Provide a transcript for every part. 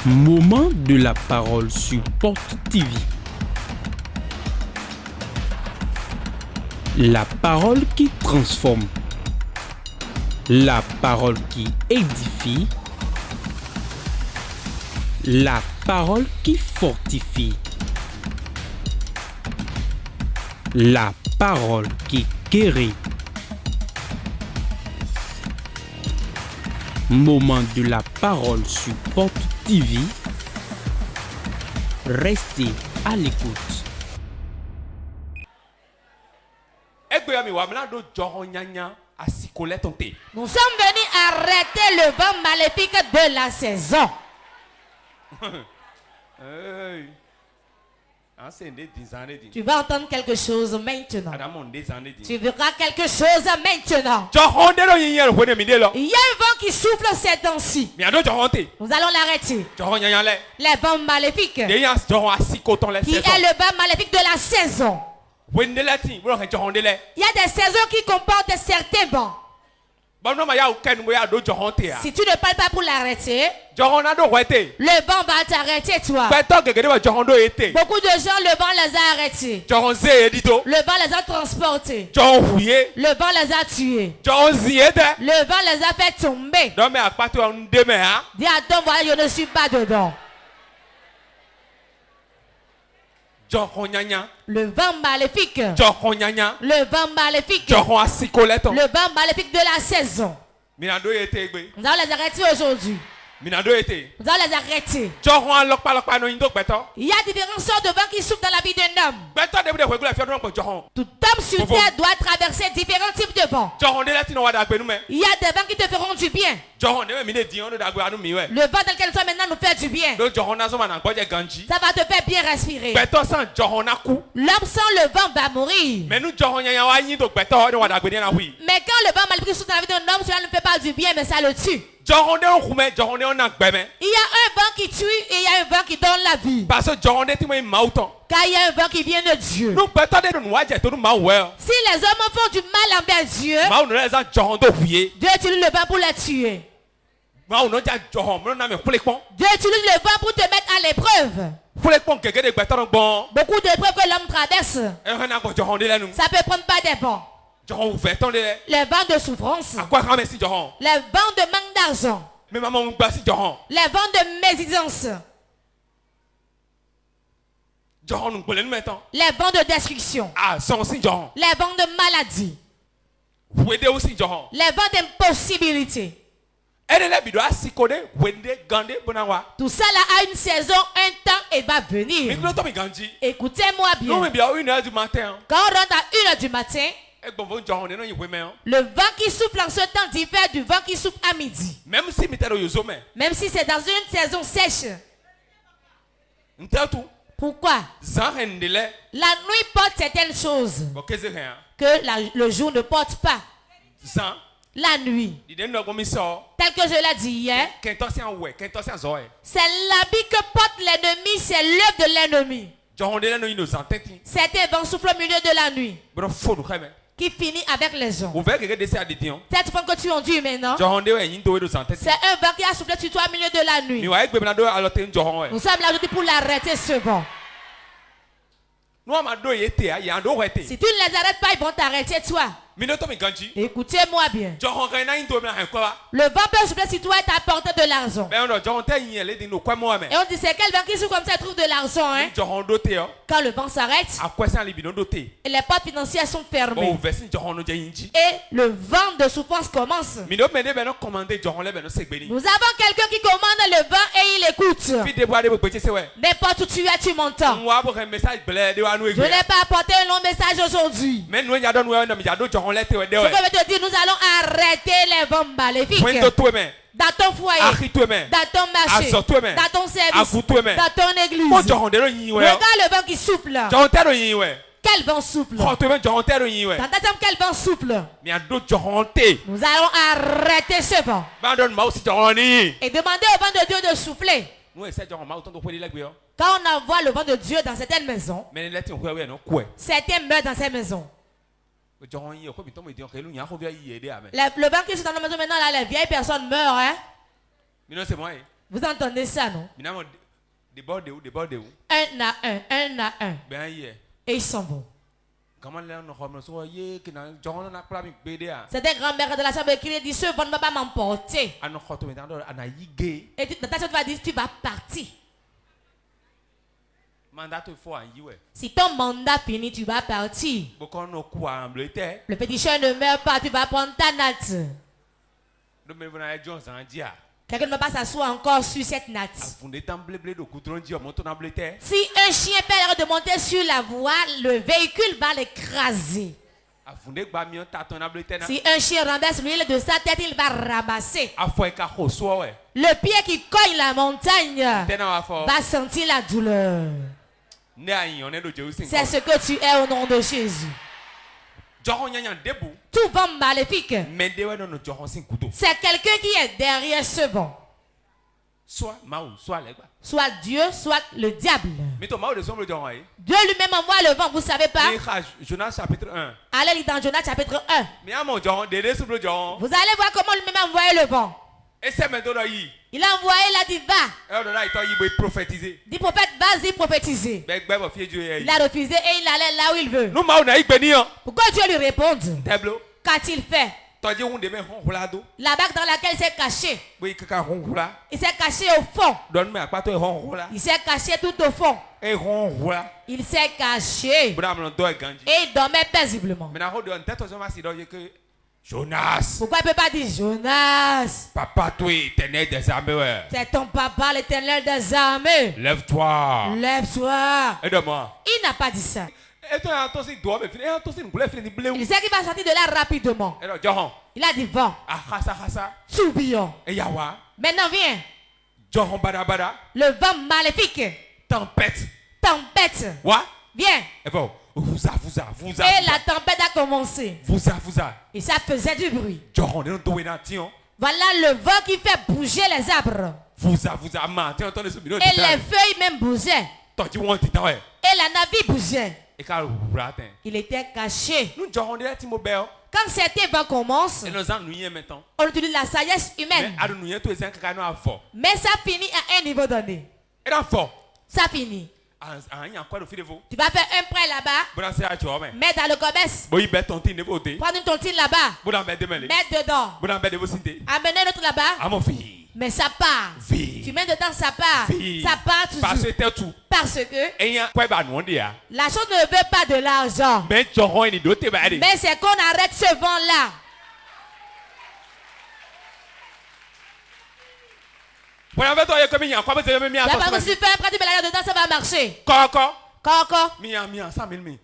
Moment de la parole sur Porte TV. La parole qui transforme. La parole qui édifie. La parole qui fortifie. La parole qui guérit. Moment de la parole sur Porte TV. Restez à l'écoute. Nous sommes venus arrêter le vent maléfique de la saison. Tu vas entendre quelque chose maintenant. Tu verras quelque chose maintenant. Il y a un vent qui souffle ces temps-ci. Nous allons l'arrêter. Les vents maléfiques. Qui est le vent maléfique de la saison. Il y a des saisons qui comportent certains vents. Si tu ne parles pas pour l'arrêter, le vent va t'arrêter toi. Beaucoup de gens, le vent les a arrêtés. Le vent les a transportés. Le vent les a tués. Le vent les a fait tomber. Dis à ton voisin, je ne suis pas dedans. Le vent maléfique. Le vent maléfique. Le vent maléfique de la saison. Nous allons les arrêter aujourd'hui. Nous allons les arrêter. Il y a différentes sortes de vents qui soufflent dans la vie d'un homme. Tout homme sur terre doit traverser différents types de vents. Il y a des vents qui te feront du bien. Le vent dans lequel nous sommes maintenant nous fait du bien. Ça va te faire bien respirer. L'homme sans le vent va mourir. Mais quand le vent maléfique souffle dans la vie d'un homme, cela ne fait pas du bien, mais ça le tue. Il y a un vent qui tue et il y a un vent qui donne la vie. Car il y a un vent qui vient de Dieu. Si les hommes font du mal envers Dieu, Dieu utilise le vent pour les tuer. Dieu utilise le vent pour te mettre à l'épreuve. Beaucoup d'épreuves que l'homme traverse, ça peut prendre pas des vents. Les vents de souffrance. Les vents de manque d'argent. Les vents de médisance. Les vents de destruction. Les vents de maladie. Les vents d'impossibilité. Tout ça là a une saison, un temps et va venir. Écoutez-moi bien. Quand on rentre à 1h du matin, le vent qui souffle en ce temps diffère du vent qui souffle à midi. Même si c'est dans une saison sèche. Pourquoi? La nuit porte certaines choses que le jour ne porte pas. La nuit, tel que je l'ai dit hier, c'est l'habit que porte l'ennemi, c'est l'œuvre de l'ennemi. Certains vents soufflent au milieu de la nuit qui finit avec les gens. Cette fois que tu enduis maintenant, c'est un vent qui a soufflé sur toi au milieu de la nuit. Nous sommes là aujourd'hui pour l'arrêter ce vent. Si tu ne les arrêtes pas, ils vont t'arrêter toi. Écoutez-moi bien. Le vent peut souffler sur toi et t'apporter de l'argent. Et on dit c'est quel vent qui souffle comme ça trouve de l'argent, hein? Quand le vent s'arrête et les portes financières sont fermées et le vent de souffrance commence. Nous avons quelqu'un qui commande le vent et il écoute. N'importe où tu es, tu m'entends. Je n'ai pas apporté un long message aujourd'hui. Ce que je veux te dire, nous allons arrêter les vents maléfiques. Dans ton foyer, dans ton marché, dans ton service, dans ton église. Regarde le vent qui souffle. Quel vent souffle? Dans ta chambre, quel vent souffle? Nous allons arrêter ce vent. Et demander au vent de Dieu de souffler. Quand on envoie le vent de Dieu dans certaines maisons, certains meurent dans ces maisons. Le vent qui est dans la maison maintenant, là, les vieilles personnes meurent. Hein? Vous entendez ça, non? Un à un. Et ils s'en vont. Cette grand-mère de la chambre qui dit ce vent ne va pas m'emporter. Et dans ta chambre, tu vas dire tu vas partir. Si ton mandat finit, tu vas partir. Le petit chien ne meurt pas, tu vas prendre ta natte. Quelqu'un ne va pas s'asseoir encore sur cette natte. Si un chien fait l'erreur de monter sur la voie, le véhicule va l'écraser. Si un chien renverse l'huile de sa tête, il va ramasser. Le pied qui cogne la montagne va sentir la douleur. C'est ce que tu es au nom de Jésus. Tout vent maléfique, c'est quelqu'un qui est derrière ce vent. Soit Dieu, soit le diable. Dieu lui-même envoie le vent, vous ne savez pas? Jonas chapitre 1. Allez lire dans Jonas chapitre 1. Vous allez voir comment lui-même a envoyé le vent. Il a envoyé, il a dit va. Dit prophète, vas-y prophétiser. Il a refusé et il allait là où il veut. Pourquoi Dieu lui répond? Qu'a-t-il fait? La bague dans laquelle il s'est caché. Il s'est caché au fond. Il s'est caché tout au fond. Il s'est caché. Et il dormait paisiblement. Jonas. Pourquoi il ne peut pas dire Jonas? Papa, toi, éternel des armées. C'est ton papa, l'éternel des armées. Lève-toi. Lève-toi. Aide-moi. Il n'a pas dit ça. Il sait qu'il va sortir de là rapidement. Il a dit vent. Tourbillon. Maintenant viens. Le vent maléfique. Tempête. Viens. Et la tempête a commencé. Et ça faisait du bruit. Voilà le vent qui fait bouger les arbres. Et les feuilles même bougeaient. Et la navire bougeait. Il était caché. Quand certains vents commencent, on utilise la sagesse humaine. Mais ça finit à un niveau donné. Ça finit. Tu vas faire un prêt là-bas. Mets dans le commerce. Prends une tontine là-bas. Mets dedans. Amenez l'autre là-bas. Mais ça part. Tu mets dedans, ça part. Ça part toujours. Parce que la chose ne veut pas de l'argent. Mais c'est qu'on arrête ce vent-là. La fois que tu fais un pratique de dedans, ça va marcher.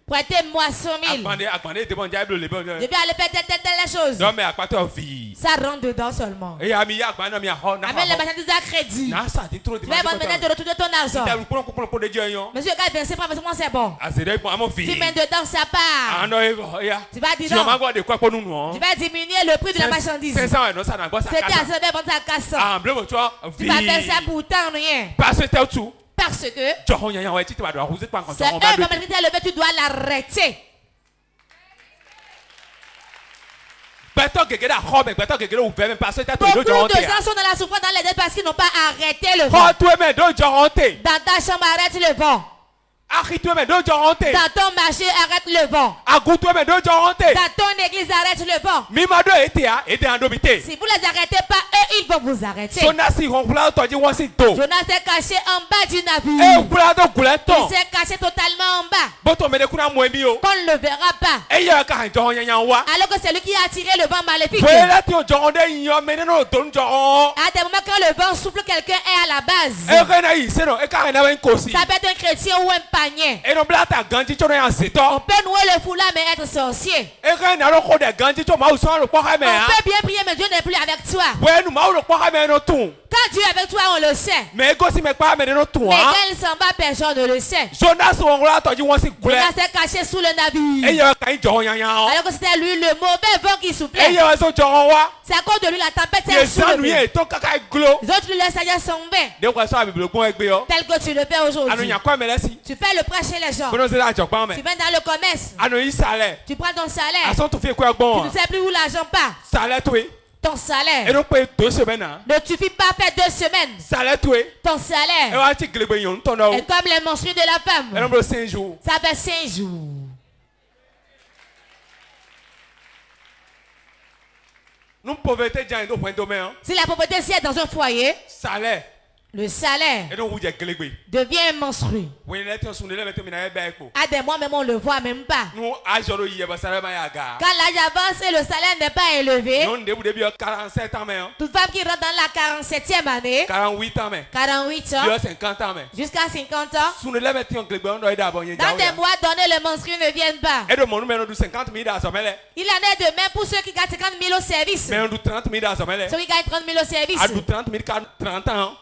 Prêtez-moi 100 000. Je vais aller faire telle chose. Ça rentre dedans seulement. Amène la marchandise à crédit. Tu vas maintenant te retourner ton argent. Monsieur, quand c'est bon. Tu mets dedans, ça part. Tu vas dire non. Tu vas diminuer le prix de la marchandise. C'était à 7 vendre à 400. Tu vas faire ça pour tant rien. Parce que c'est un moment levé, tu dois l'arrêter. Beaucoup de gens sont dans la souffrance dans les dettes parce qu'ils n'ont pas arrêté le vent. Dans ta chambre, arrête le vent. Dans ton marché, arrête le vent. Dans ton église, arrête le vent. Si vous ne les arrêtez pas, eux, ils vont vous arrêter. Jonas s'est caché en bas du navire. Il s'est caché totalement en bas. Qu'on ne le verra pas. Alors que c'est lui qui a attiré le vent maléfique. À des moments quand le vent souffle, quelqu'un est à la base. Ça peut être un chrétien ou un panier. On peut nouer le foulard mais être sorcier. On peut bien prier mais Dieu n'est plus avec toi. Quand Dieu est avec toi, on le sait. Mais quand il s'en va, personne ne le sait. Jonas s'est caché sous le navire. Alors que c'était lui le mauvais vent qui soufflait. C'est à cause de lui la tempête s'est soulevée. Les autres lui laissent aller tomber. Tel que tu le fais aujourd'hui. Tu fais le prêt chez les gens. Tu vas dans le commerce. Tu prends ton salaire. Tu ne sais plus où l'argent part. Ton salaire. Et donc, 2 semaines. Ne suffit pas faire 2 semaines. Salaire, toi. Ton salaire. Et comme les menstrues de la femme. Et 5 jours. Ça fait 5 jours. Nous pauvreté, si la pauvreté est dans un foyer, salaire. Le salaire devient menstrué. À des mois même on le voit même pas. Quand l'âge avance et le salaire n'est pas élevé. Toute femme qui rentre dans la 47e année, 48 ans, jusqu'à 50 ans, dans des mois donnés, les menstrues ne viennent pas. Il en est de même pour ceux qui gagnent 50 000 au service. Ceux qui gagnent 30 000 au service.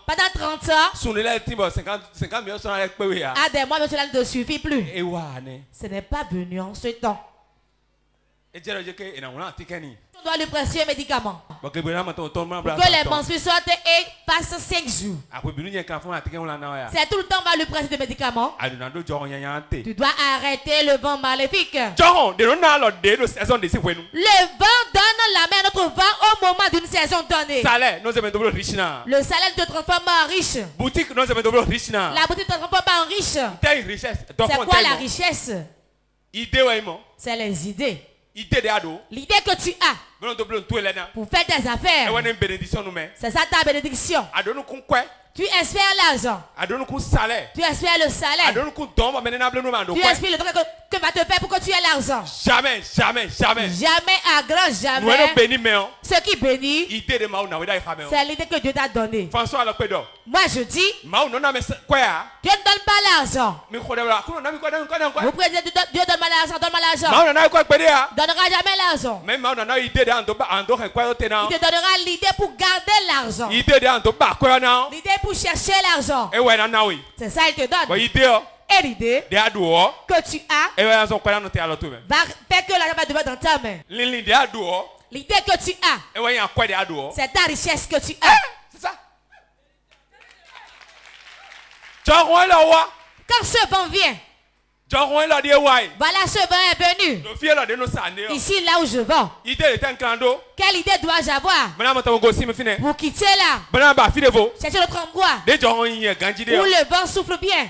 Pendant 30 ans, à des mois, mais cela ne suffit plus. Ce n'est pas venu en ce temps. On doit lui prescrire un médicament. Pour que les menstrues sortent et passent 5 jours. C'est tout le temps on va lui prescrire des médicaments. Tu dois arrêter le vent maléfique. Le vent donne la main à notre vent au moment d'une saison donnée. Le salaire te transforme en riche. La boutique te transforme pas en riche. C'est quoi la richesse? C'est les idées. L'idée que tu as pour faire tes affaires, c'est ça ta bénédiction. Tu espères l'argent. Tu espères le salaire. Tu espères le truc que va te faire pour que tu aies l'argent. Jamais, à grand jamais. Ce qui bénit, c'est l'idée que Dieu t'a donnée. Moi je dis, Dieu ne donne pas l'argent. Vous prédisez Dieu donne-moi l'argent, donne-moi l'argent. Donnera jamais l'argent. Il te donnera l'idée pour garder l'argent. L'idée pour chercher l'argent. C'est ça il te donne. Et l'idée que tu as va faire que l'argent va devenir dans ta main. L'idée que tu as, c'est ta richesse que tu as. C'est ça. Quand ce vent vient, voilà ce vent est venu. Ici là où je vais. Quelle idée dois-je avoir pour quitter là? Chercher l'autre endroit où le vent souffle bien.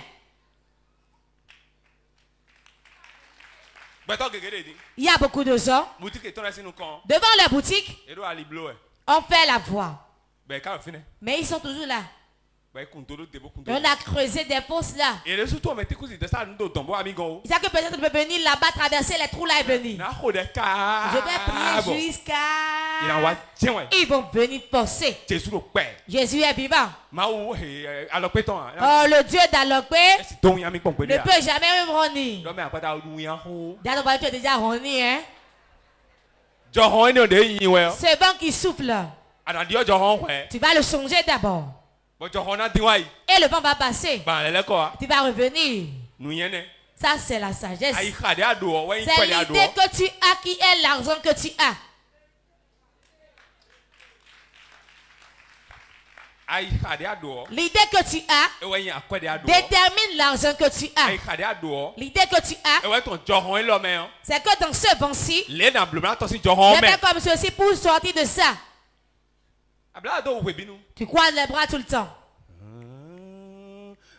Il y a beaucoup de gens devant leur boutique. On fait la voix, mais ils sont toujours là. On a creusé des fosses là. Il sait que peut-être tu peux venir là-bas, traverser les trous là et venir. Je vais prier jusqu'à... Ils vont venir forcer. Jésus est vivant. Oh, le Dieu d'Alokwe ne peut jamais me renier. D'ailleurs, tu es déjà renié, hein? Ce vent qui souffle, tu vas le changer d'abord. Et le vent va passer. Tu vas revenir. Ça, c'est la sagesse. C'est l'idée que tu as qui est l'argent que tu as. L'idée que tu as détermine l'argent que tu as. L'idée que tu as, c'est que dans ce vent-ci, les mains comme ceci pour sortir de ça. Tu croises les bras tout le temps.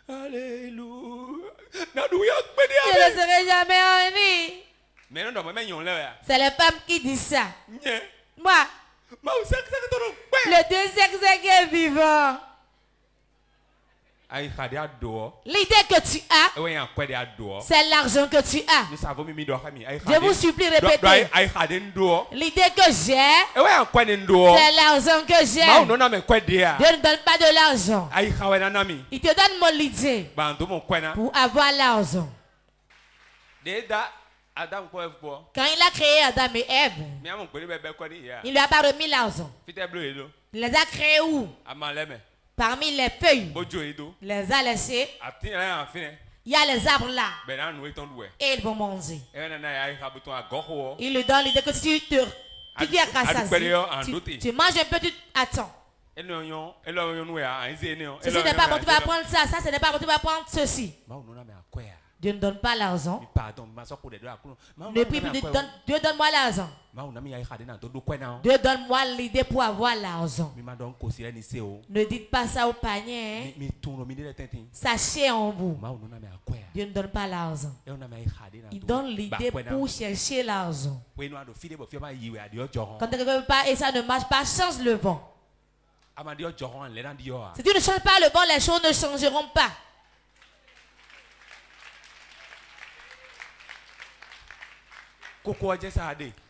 Alléluia. Je ne serai jamais uni. C'est les femmes qui disent ça. Moi, le deuxième sexe est vivant. L'idée que tu as, c'est l'argent que tu as. Je vous supplie répéter. L'idée que j'ai, c'est l'argent que j'ai. Dieu ne donne pas de l'argent. Il te donne mon idée pour avoir l'argent. Quand il a créé Adam et Ève, il ne lui a pas remis l'argent. Il les a créés où? Parmi les feuilles, les a laissés. Il y a les arbres là. Et ils vont manger. Il lui donne l'idée que si tu dis à rassasié, tu manges un peu, tu attends. Ceci n'est pas bon, tu vas prendre ça. Ça, ce n'est pas bon, tu vas prendre ceci. Dieu ne donne pas l'argent. Ne prie plus, Dieu donne-moi l'argent. Dieu donne-moi l'idée pour avoir l'argent. Ne dites pas ça au panier. Sachez en vous. Dieu ne donne pas l'argent. Il donne l'idée pour chercher l'argent. Quand quelque part et ça ne marche pas, change le vent. Si tu ne changes pas le vent, les choses ne changeront pas.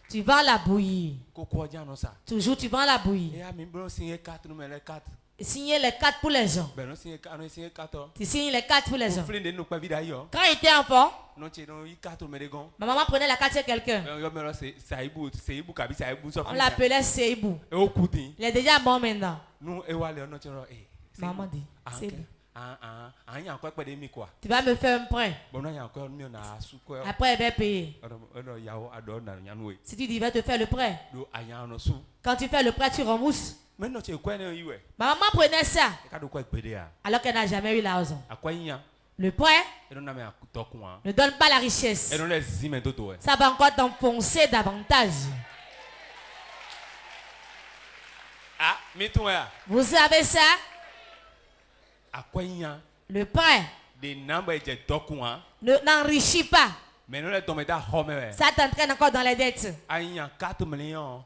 Tu vends la bouillie. Toujours tu vends la bouillie. Signer les 4 pour les gens. Tu signes les 4 pour les gens. Quand il était enfant, ma maman prenait la carte chez quelqu'un. On l'appelait Seibou. Il est déjà mort maintenant. Maman dit, Seibou, tu vas me faire un prêt. Après, elle va payer. Si tu dis, il va te faire le prêt. Quand tu fais le prêt, tu rembourses. Ma maman prenait ça alors qu'elle n'a jamais eu l'argent. Le prêt ne donne pas la richesse. Ça va encore t'enfoncer davantage. Vous savez ça? Le prêt n'enrichit pas. Ça t'entraîne encore dans les dettes.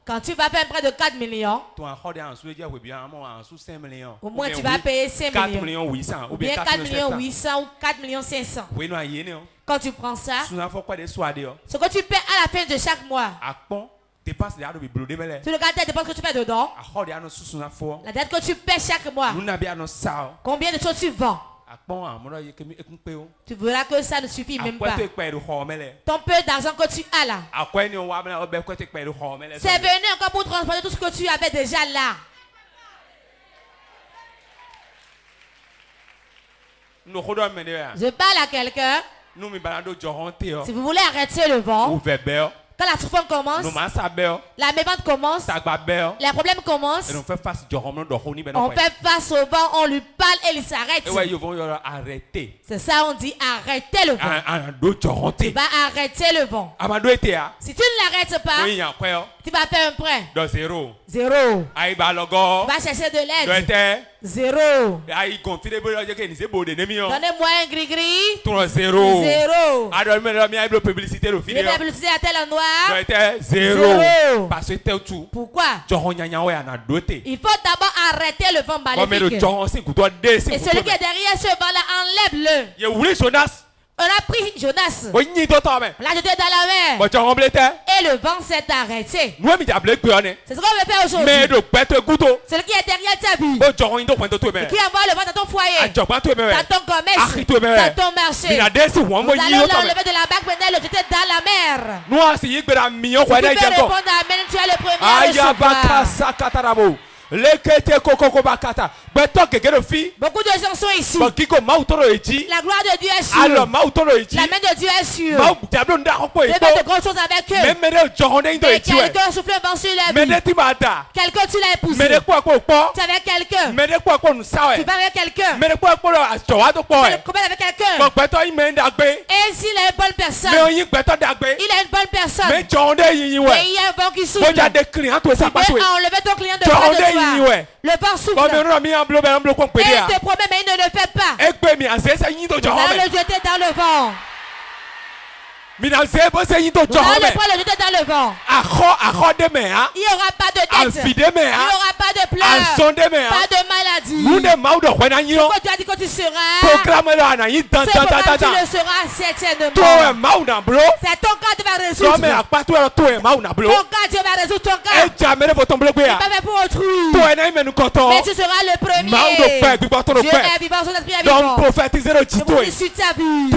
Quand tu vas faire un prêt de 4 millions, au moins tu vas payer 5 millions. Ou bien 4 millions 800 ou 4 millions 500. Quand tu prends ça, ce que tu paies à la fin de chaque mois, tu regardes les dépenses que tu fais dedans, la dette que tu paies chaque mois, combien de choses tu vends. Tu verras que ça ne suffit même pas. Ton peu d'argent que tu as là, c'est venu encore pour transporter tout ce que tu avais déjà là. Je parle à quelqu'un. Si vous voulez arrêter le vent, quand la souffrance commence, la mévente commence, les problèmes commencent, on fait face au vent, on lui parle et il s'arrête. C'est ça, on dit arrêtez le vent. Tu vas arrêter le vent. Si tu ne l'arrêtes pas, tu vas faire un prêt. Zéro. Tu vas chercher de l'aide. Zéro. Donnez-moi un gris-gris. Zéro. Donnez-moi la publicité à tel endroit. Zéro. Pourquoi? Il faut d'abord arrêter le vent maléfique. Et celui qui est derrière ce vent-là, enlève-le. On a pris Jonas. On l'a jeté dans la mer. Et le vent s'est arrêté. C'est ce qu'on veut faire aujourd'hui. Celui qui est derrière ta vie, et qui envoie le vent dans ton foyer, dans ton commerce, dans ton marché. Nous allons l'enlever de la bague maintenant et le jeter dans la mer. Si tu peux répondre amen, tu es le premier à recevoir. Beaucoup de gens sont ici. La gloire de Dieu est sûre. La main de Dieu est sûre. Dieu fait de grandes choses avec eux. Mais quelqu'un souffle un vent sur la vie. Quelqu'un tu l'as épousé. Tu es avec quelqu'un. Tu vas avec quelqu'un. Tu es avec quelqu'un. Et s'il est une bonne personne, il est une bonne personne. Et il y a un vent qui souffle. Tu peux enlever ton client de près de toi. Le vent souffle. Et il te promet, mais il ne le fait pas. Nous allons le jeter dans le vent. Nous allons le prendre, le jeter dans le vent. Il n'y aura pas de dette. Il n'y aura pas de pleurs. Pas de maladie. Ce que tu as dit que tu seras, c'est pourquoi tu le seras certainement. C'est ton cas qui va résoudre. Ton cas, Dieu va résoudre ton cas. Il n'est pas fait pour autrui. Mais tu seras le premier. Dieu est vivant, son esprit est vivant. Je vous dis sur ta vie.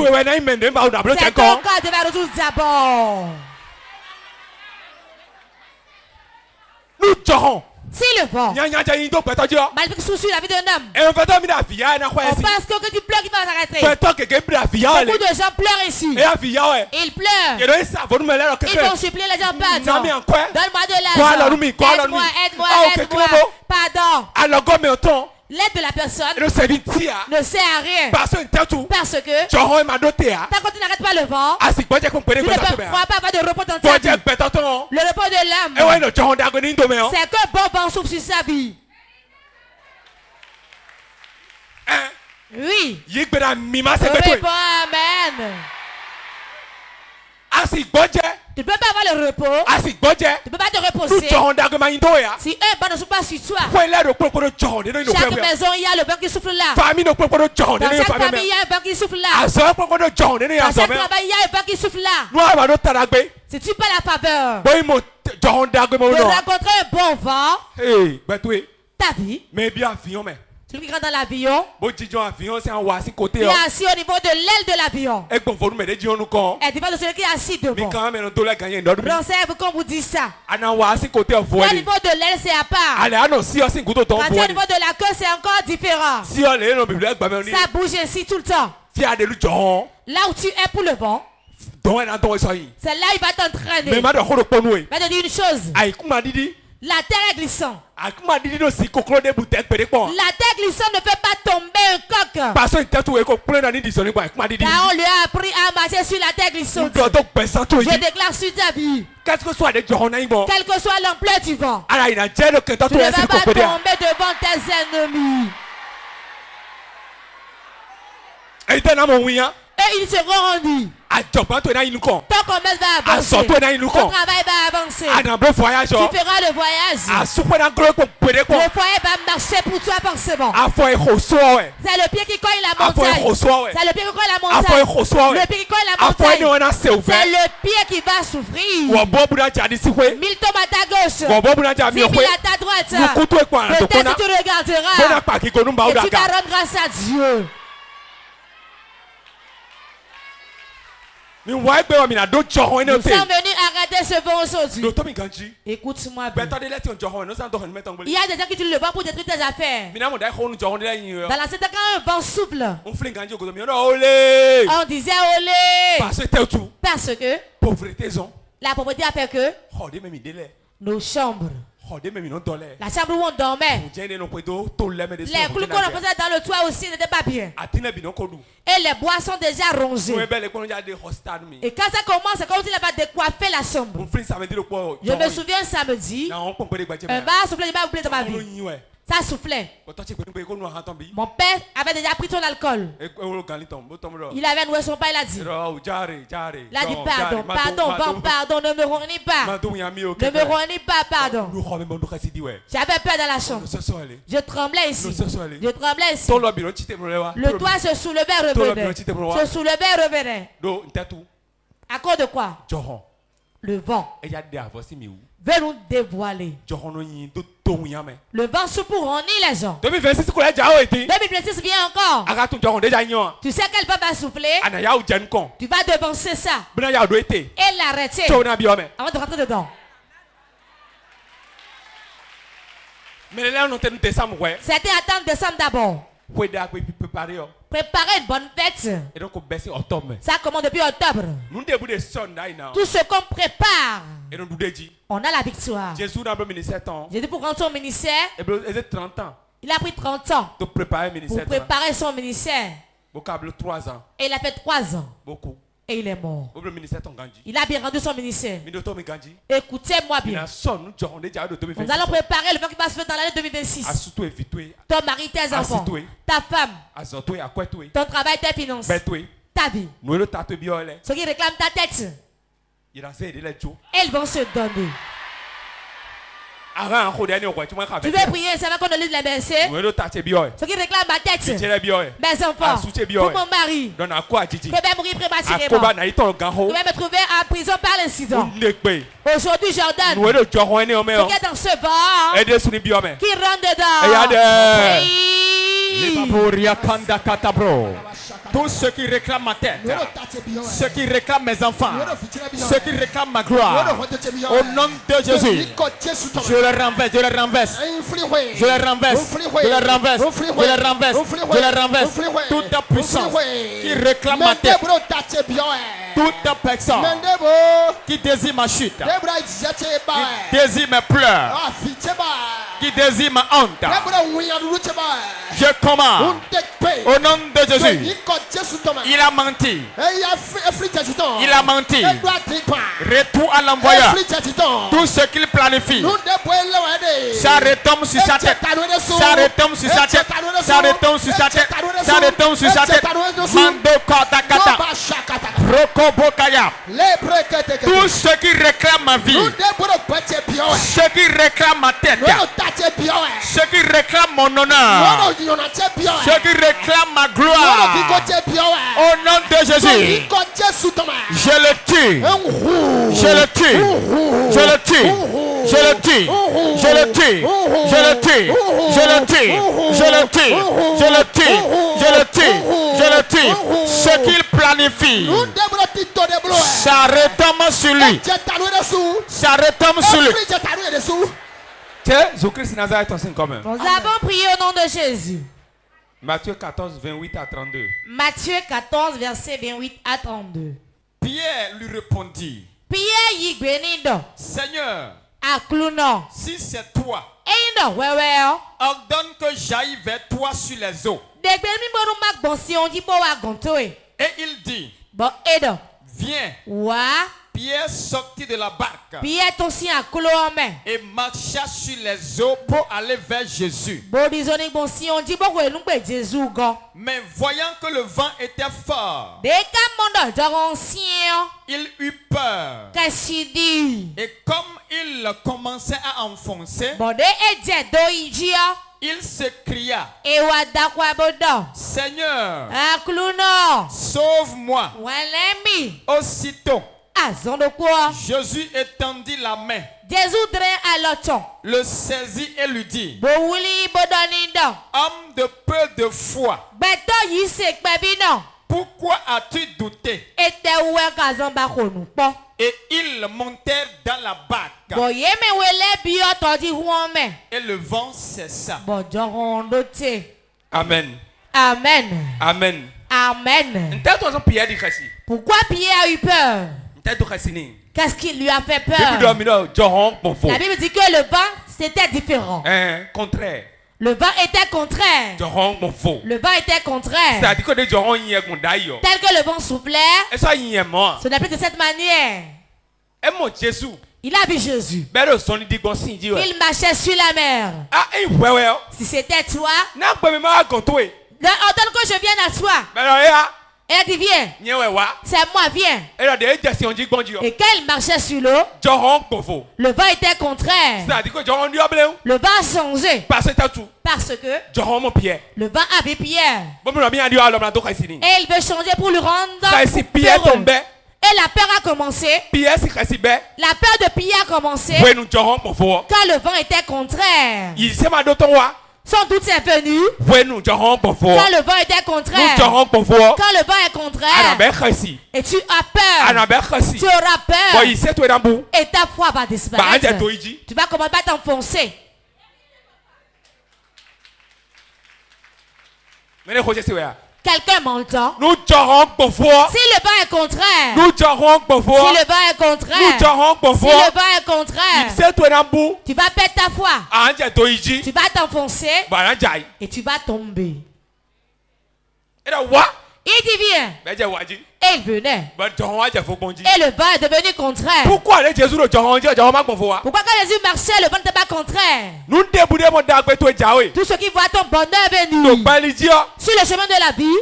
C'est ton cas qui va résoudre d'abord. Nous torrons. Si le vent maléfique soucie la vie d'un homme, on pense que tu pleures qu'il va s'arrêter. Beaucoup de gens pleurent ici. Ils pleurent. Ils vont supplier les gens, pardon. Donne-moi de l'argent. Aide-moi. Pardon. l'aide de la personne ne sert à rien. Parce que tant qu'on tu n'arrêtes pas le vent, tu ne pourras pas avoir de repos dans ta vie. Le repos de l'âme, c'est que bon vent souffle sur sa vie. Oui. Amen. Tu ne peux pas avoir le repos. Tu ne peux pas te reposer. Si un vent ne souffle pas sur toi. Chaque maison, il y a le vent qui souffle là. Dans chaque famille, il y a un vent qui souffle là. Dans chaque travail, il y a un vent qui souffle là. Si tu pas la faveur de rencontrer un bon vent, ta vie. Celui qui rentre dans l'avion, il est assis au niveau de l'aile de l'avion. Et devant de celui qui est assis devant. Pensez-vous qu'on vous dit ça? Au niveau de l'aile, c'est à part. Quand c'est au niveau de la queue, c'est encore différent. Ça bouge ainsi tout le temps. Là où tu es pour le vent, c'est là où il va t'entraîner. Il va te dire une chose. La terre est glissante. La terre glissante ne fait pas tomber un coq. Car on lui a appris à marcher sur la terre glissante. Je déclare sur ta vie. Quelle que soit l'ampleur du vent, tu ne vas pas tomber devant tes ennemis. Et ils seront rendus. Ton commerce va avancer. Ton travail va avancer. Tu feras le voyage. Le foyer va marcher pour toi forcément. C'est le pied qui colle la montagne. C'est le pied qui colle la montagne. Le pied qui colle la montagne. C'est le pied qui va souffrir. 1000 tombes à ta gauche. 10 000 à ta droite. Peut-être tu regarderas. Et tu vas rendre grâce à Dieu. Nous sommes venus arrêter ce vent aujourd'hui. Écoute-moi bien. Il y a des gens qui utilisent le vent pour détruire tes affaires. Dans la cité, quand un vent souffle, on disait olé. Parce que la pauvreté a fait que nos chambres, la chambre où on dormait, les clous qu'on a posés dans le toit aussi n'étaient pas bien. Et les bois sont déjà rongés. Et quand ça commence, c'est comme s'il avait décoiffé la chambre. Je me souviens samedi, un vent soufflait, il m'a oublié dans ma vie. Ça soufflait. Mon père avait déjà pris ton alcool. Il avait noué son père, il a dit. Il a dit pardon, pardon, ne me renie pas. Ne me renie pas, pardon. J'avais peur dans la chambre. Je tremblais ici. Le toit se soulevait, revenait. Se soulevait, revenait. À cause de quoi? Le vent veut nous dévoiler. Le vent souffle pour renier les gens. 2026 vient encore. Tu sais quel vent va souffler? Tu vas devancer ça et l'arrêter avant de rentrer dedans. C'était attendre décembre d'abord. Préparer une bonne fête. Ça commence depuis octobre. Tout ce qu'on prépare, on a la victoire. Jésus pour rendre son ministère, il a pris 30 ans pour préparer son ministère. Et il a fait 3 ans. Et il est mort. Il a bien rendu son ministère. Écoutez-moi bien. Nous allons préparer le vent qui va se faire dans l'année 2026. Ton mari, tes enfants, ta femme, ton travail, tes finances, ta vie. Ceux qui réclament ta tête, elles vont se donner. Tu veux prier, c'est vrai qu'on ne lise les versets. Ceux qui réclament ma tête, mes enfants, pour mon mari, que vais mourir prématurément, que vais me trouver en prison par l'incident. Aujourd'hui, Jordan, ceux qui est dans ce vent, qui rentre dedans. Tous ceux qui réclament ma tête, ceux qui réclament mes enfants, ceux qui réclament ma gloire, au nom de Jésus, je les renverse, je les renverse, je les renverse, je les renverse, je les renverse, je les renverse. Toute puissance qui réclame ma tête, toute personne qui désire ma chute, qui désire mes pleurs, qui désire ma honte, je commande au nom de Jésus. Il a menti. Il a menti. Retour à l'envoyeur. Tout ce qu'il planifie, ça retombe sur sa tête. Ça retombe sur sa tête. Ça retombe sur sa tête. Ça retombe sur sa tête. Mando kata kata. Rokobokaya. Tout ce qui réclame ma vie, ce qui réclame ma tête, ce qui réclame mon honneur, ce qui réclame ma gloire, au nom de Jésus, je le tue, je le tue, je le tue, je le tue, je le tue, je le tue, je le tue, je le tue, je le tue, je le tue, je le tue. Ce qu'il planifie, ça retombe sur lui. Ça retombe sur lui. Nous avons prié au nom de Jésus. Matthieu 14, 28 à 32. Matthieu 14, verset 28 à 32. Pierre lui répondit, Pierre y bénido. Seigneur, si c'est toi, ordonne que j'aille vers toi sur les eaux. Et il dit, viens. Pierre sortit de la barque et marcha sur les eaux pour aller vers Jésus. Mais voyant que le vent était fort, il eut peur. Et comme il commençait à enfoncer, il s'écria, Seigneur, sauve-moi. Aussitôt, Jésus étendit la main, le saisit et lui dit, homme de peu de foi, pourquoi as-tu douté? Et ils montèrent dans la barque. Et le vent cessa. Amen. Amen. Amen. Amen. Pourquoi Pierre a eu peur? Qu'est-ce qui lui a fait peur? La Bible dit que le vent c'était différent. Contraire. Le vent était contraire. Le vent était contraire. Tel que le vent soufflait, ce n'est plus de cette manière. Il a vu Jésus. Il marchait sur la mer. Si c'était toi, ordonne que je vienne à toi. Et elle dit viens. C'est moi, viens. Et quand il marchait sur l'eau, le vent était contraire. Le vent a changé. Parce que le vent avait Pierre. Et il veut changer pour le rendre peureux. Et la peur a commencé. La peur de Pierre a commencé quand le vent était contraire. Son doute est venu quand le vent était contraire. Quand le vent est contraire et tu as peur, tu auras peur et ta foi va disparaître. Tu vas commencer à t'enfoncer. Quelqu'un m'entend? Si le vent est contraire, si le vent est contraire, tu vas perdre ta foi. Tu vas t'enfoncer et tu vas tomber. Il dit viens. Et il venait. Et le vent est devenu contraire. Pourquoi quand Jésus marchait, le vent n'était pas contraire? Tout ce qui voit ton bonheur venir sur le chemin de la vie,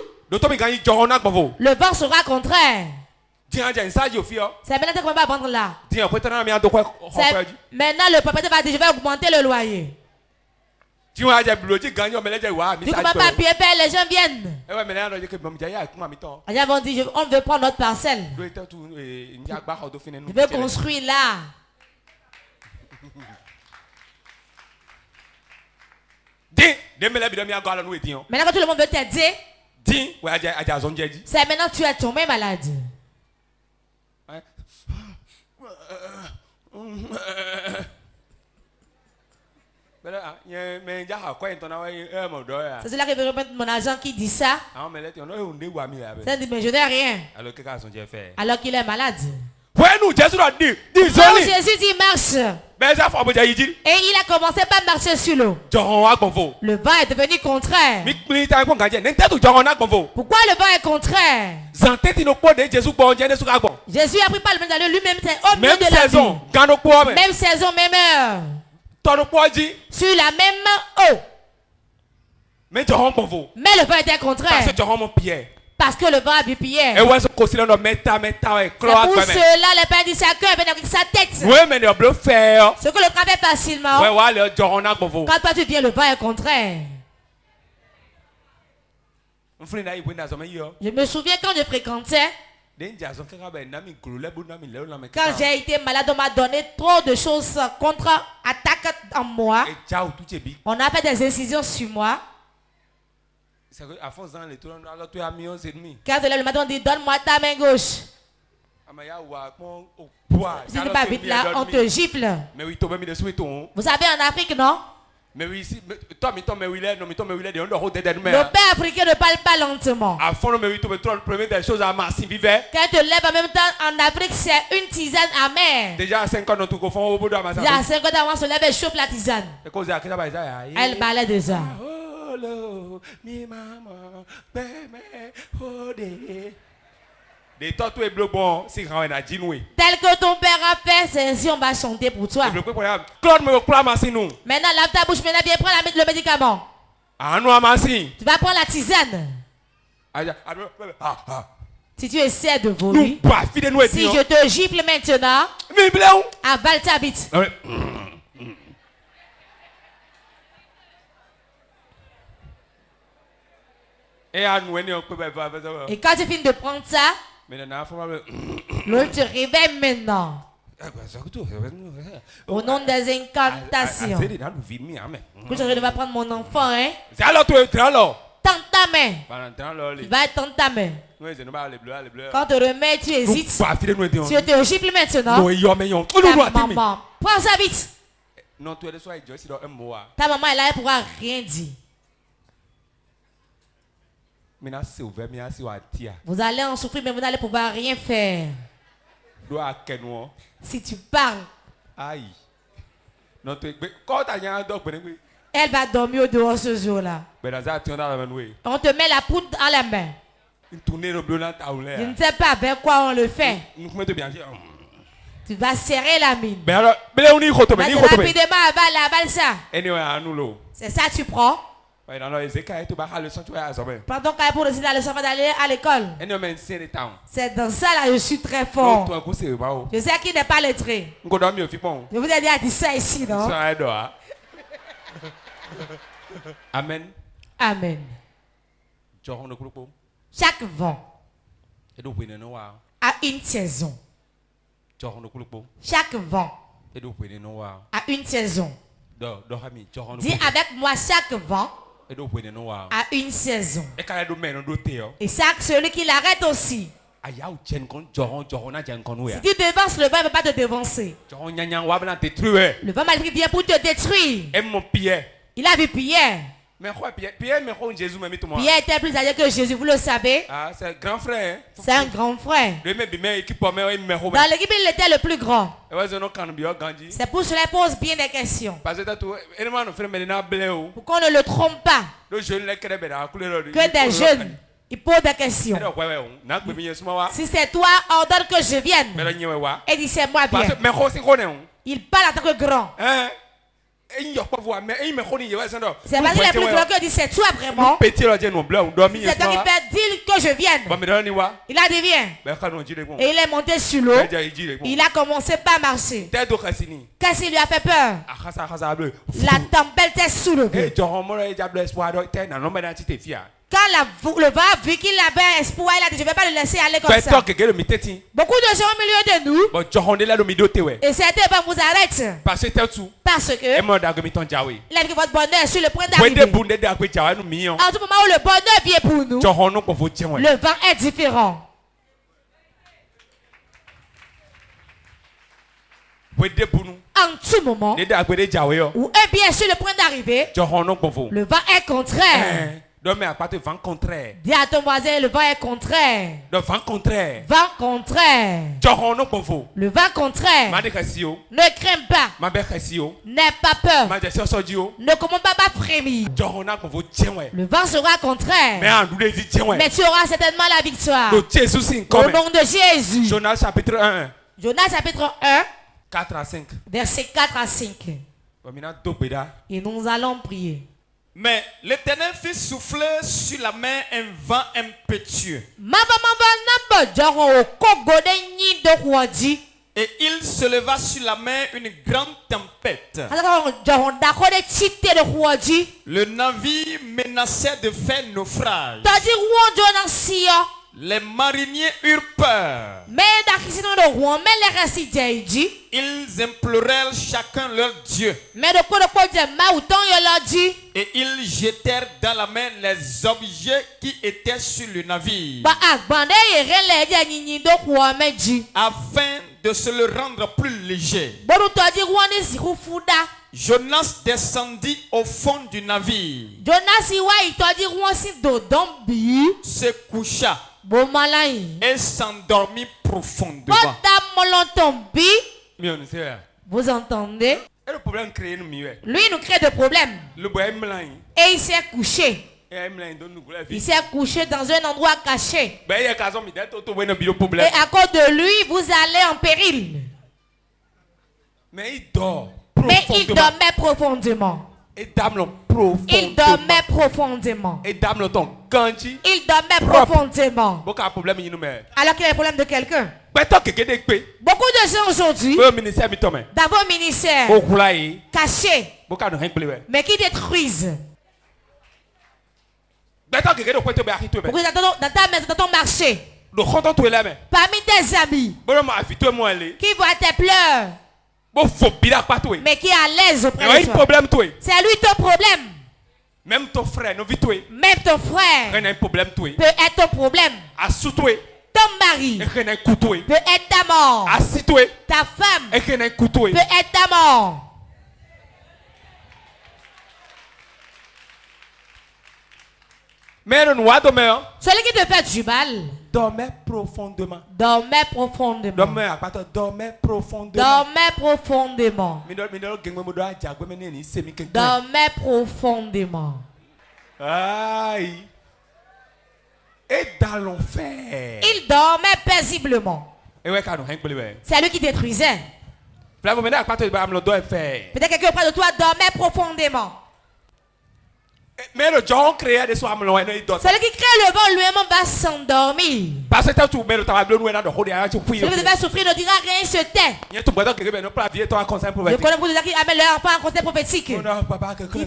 le vent sera contraire. C'est maintenant qu'on va vendre là. Maintenant le propriétaire va dire je vais augmenter le loyer. Du coup, même pas bien faire, les gens viennent. Ils vont dire on veut prendre notre parcelle. Je veux construire là. Maintenant, quand tout le monde veut t'aider, c'est maintenant que tu es tombé malade. C'est là que je vais remettre mon agent qui dit ça. Ça dit mais je n'ai rien. Alors qu'il est malade. Jésus dit marche. Et il a commencé par marcher sur l'eau. Le vent est devenu contraire. Pourquoi le vent est contraire? Jésus a pris par le même d'aller lui-même au milieu de la nuit. Même saison, même heure. Sur la même eau. Mais le vent était contraire. Parce que le vent a vu Pierre. C'est pour cela le Père dit chacun est venu avec sa tête. Ce que le crâne fait facilement. Quand toi tu viens, le vent est contraire. Je me souviens quand je fréquentais. Quand j'ai été malade, on m'a donné trop de choses contre-attaque en moi. On a fait des incisions sur moi. Quand le matin dit donne-moi ta main gauche. Si tu n'es pas vite là, on te gifle. Vous savez en Afrique, non? Le père africain ne parle pas lentement. Quand tu te lèves en même temps, en Afrique, c'est une tisane amère. Déjà à 5 ans, avant on se lève et chauffe la tisane. Elle parlait de ça. Tel que ton père a fait, c'est ainsi on va chanter pour toi. Maintenant, lave ta bouche, maintenant viens prendre le médicament. Tu vas prendre la tisane. Si tu essaies de vomir, si je te gifle maintenant, avale ta bite. Et quand tu finis de prendre ça, l'autre te réveille maintenant. Au nom des incantations. Que je ne vais pas prendre mon enfant, hein. Tends ta main. Tu vas tendre ta main. Quand tu remets, tu hésites. Tu te gifles maintenant. Ta maman, prends ça vite. Ta maman est là, elle ne pourra rien dire. Vous allez en souffrir, mais vous n'allez pouvoir rien faire. Si tu parles, elle va dormir au dehors ce jour-là. On te met la poudre dans la main. Je ne sais pas avec quoi on le fait. Tu vas serrer la mine. Rapidement, avale ça. C'est ça que tu prends. Pendant qu'elle pour réciter la leçon d'aller à l'école. C'est dans ça là je suis très fort. Je sais qui n'est pas lettré. Je vous ai déjà dit ça ici, non? Amen. Amen. Chaque vent a une saison. Chaque vent a une saison. Dis avec moi, chaque vent a une saison. Et chaque celui qui l'arrête aussi. Si tu devances, le vent ne peut pas te devancer. Le vent malgré vient pour te détruire. Il a vu Pierre. Pierre était plus âgé que Jésus, vous le savez. C'est un grand frère. C'est un grand frère. Dans l'équipe, il était le plus grand. C'est pour cela qu'il pose bien des questions. Pour qu'on ne le trompe pas. Que des jeunes, ils posent des questions. Si c'est toi, ordonne que je vienne. Et dit c'est moi bien. Il parle en tant que grand. C'est parce qu'il est plus grand que dit c'est toi vraiment. C'est toi qui peux dire que je vienne. Il a dit viens. Et il est monté sur l'eau. Il a commencé par marcher. Qu'est-ce qui lui a fait peur? La tempête est soulevée. Quand le vent a vu qu'il avait espoir, il a dit je ne vais pas le laisser aller comme ça. Beaucoup de gens au milieu de nous. Et certains vont vous arrêter. Parce que il a dit que votre bonheur est sur le point d'arriver. En tout moment où le bonheur vient pour nous, le vent est différent. En tout moment où un bien est sur le point d'arriver, le vent est contraire. Dormez à partir du vent contraire. Dis à ton voisin, le vent est contraire. Le vent contraire. Vent contraire. Le vent contraire. Ne crains pas. N'aie pas peur. Ne commence pas à frémir. Le vent sera contraire. Mais tu auras certainement la victoire. Au nom de Jésus. Jonas chapitre 1. Jonas chapitre 1. 4 à 5. Verset 4 à 5. Et nous allons prier. Mais l'Éternel fit souffler sur la mer un vent impétueux. Et il se leva sur la mer une grande tempête. Le navire menaçait de faire naufrage. Les mariniers eurent peur. Ils implorèrent chacun leur Dieu. Et ils jetèrent dans la mer les objets qui étaient sur le navire, afin de se le rendre plus léger. Jonas descendit au fond du navire, se coucha et s'endormit profondément. Vous entendez? Lui nous crée des problèmes. Et il s'est couché. Il s'est couché dans un endroit caché. Et à cause de lui, vous allez en péril. Mais il dort. Mais il dormait profondément. Il dormait profondément. Il dormait profondément. Alors qu'il y a un problème de quelqu'un. Beaucoup de gens aujourd'hui, dans vos ministères cachés, mais qui détruisent. Beaucoup dans ta maison, dans ton marché, parmi tes amis, qui voient tes pleurs, mais qui est à l'aise auprès de toi. C'est lui ton problème. Même ton frère peut être ton problème. Ton mari peut être ta mort. Ta femme peut être ta mort. Celui qui te fait du mal, dormait profondément. Dormait profondément. Dormait profondément. Dormait profondément. Aïe. Et dans l'enfer. Il dormait paisiblement. C'est lui qui détruisait. Peut-être quelqu'un auprès de toi dormait profondément. Mais le John créé des soirs celui qui crée le vent lui-même va s'endormir. Parce que celui qui va souffrir ne dira rien, il se tait. Je connais beaucoup de gens qui amènent leur enfant en conseil prophétique.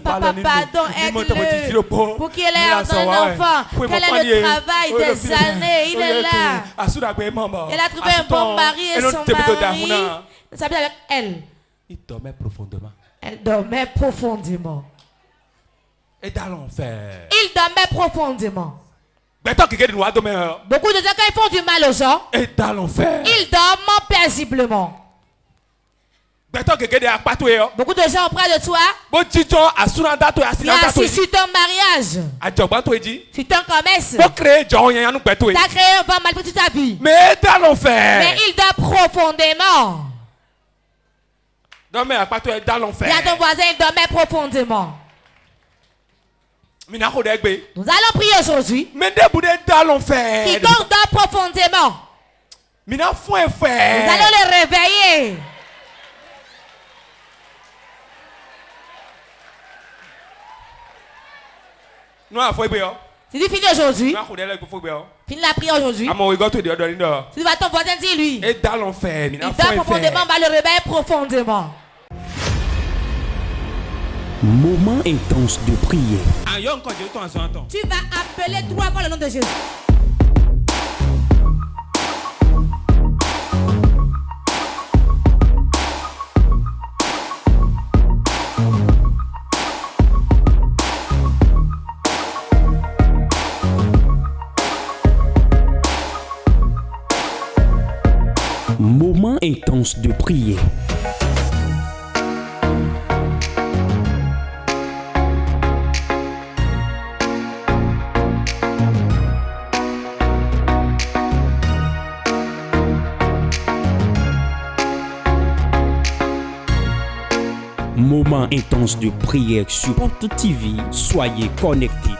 Papa, pardon, aide-le pour qu'il ait un enfant. Quel est le travail des années? Il est là. Il a trouvé un bon mari et son mari s'habille avec elle. Il dormait profondément. Elle dormait profondément. Et dans l'enfer. Il dormait profondément. Beaucoup de gens quand ils font du mal aux gens, et dans l'enfer. Ils dorment paisiblement. Beaucoup de gens auprès de toi qui assis sur ton mariage, sur ton commerce, tu as créé un vent mal pour toute ta vie. Mais dans l'enfer. Mais il dort profondément. Dans l'enfer. Il y a ton voisin, il dormait profondément. Nous allons prier aujourd'hui. Quiconque dort profondément, nous allons les réveiller. Si tu finis aujourd'hui, finis la prière aujourd'hui, si tu vas ton voisin, dis-lui. Il dort profondément, on va le réveiller profondément. Moment intense de prière. Tu vas appeler 3 fois le nom de Jésus. Moment intense de prière. moment intense de prière sur Porte TV. Soyez connectés.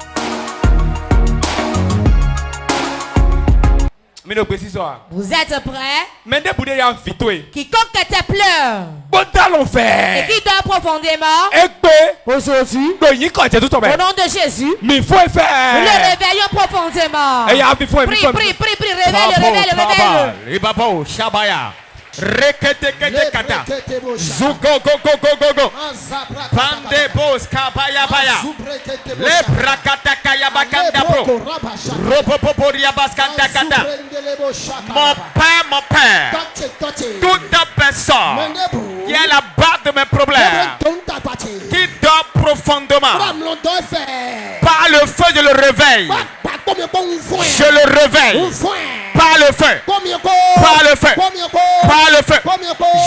Vous êtes prêts? Quiconque te pleure et qui dort profondément aujourd'hui, au nom de Jésus, nous le réveillons profondément. Prie, réveille. Rekete kata zugo go pande bos kabaya baya le prakata kaya bakanda bro ropoporia baskanda kata mon père toute personne qui est la base de mes problèmes qui dort profondément par le feu je le réveille, je le réveille par le feu, par le feu, par le feu.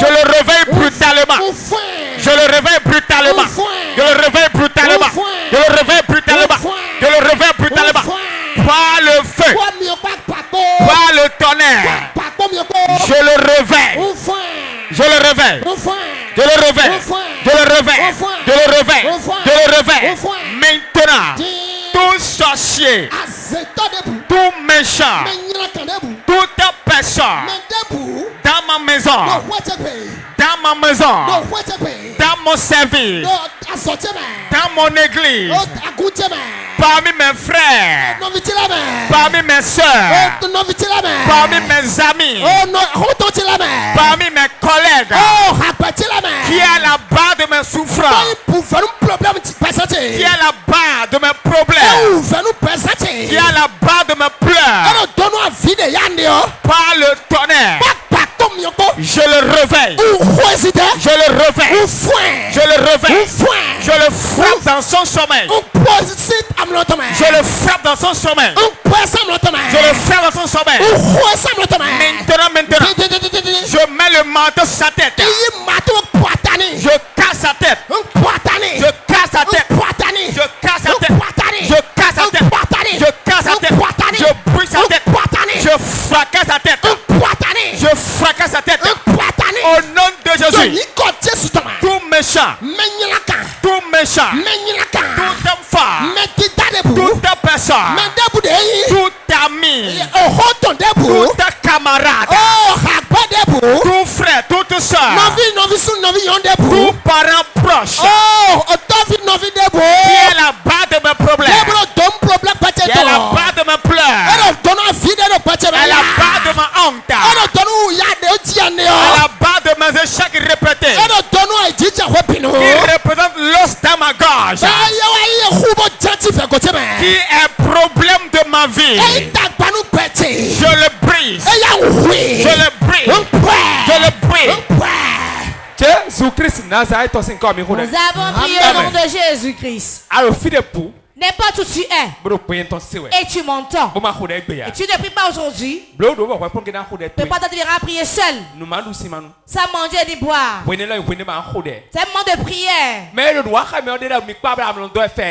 Je le réveille brutalement. Je le réveille brutalement. Je le réveille brutalement. Je le réveille brutalement. Je le réveille brutalement. Par le feu, par le tonnerre. Je le réveille. Je le réveille. Je le réveille. Je le réveille. Je le réveille. Je le réveille. Maintenant, tout sorcier, tout méchant, toute personne dans ma maison, dans ma maison, dans mon service, dans mon église, parmi mes frères, parmi mes soeurs, parmi mes amis, parmi mes collègues, qui est la barre de mes souffrances, qui est la barre de mes problèmes, qui est la barre de mes pleurs, par le tonnerre, je le réveille, je le réveille, je le réveille, je le frappe dans son sommeil, je le frappe dans son sommeil, je le frappe dans son sommeil. Maintenant, je mets le manteau sur sa tête, je casse sa tête, je casse sa tête, je casse sa tête, je casse sa tête, je casse sa tête, je brise sa tête, je fracasse sa tête, je fracasse sa tête. Au nom de Jésus, tout méchant, tout méchant, toute femme, toute personne, tout ami, tout camarade, tout frère, toute soeur, tout parent proche, qui est la base de mes problèmes, qui est la base de mes pleurs, qui est la base de ma honte, qui est la base de mes échecs répétés, qui représente l'os dans ma gorge, qui est problème de ma vie. Je le brise, je le brise, je le brise. Nous avons prié au nom de Jésus-Christ. N'importe où tu es et tu m'entends et tu ne pries pas aujourd'hui, tu ne peux pas te prier seul, sans manger et boire. C'est un moment de prière.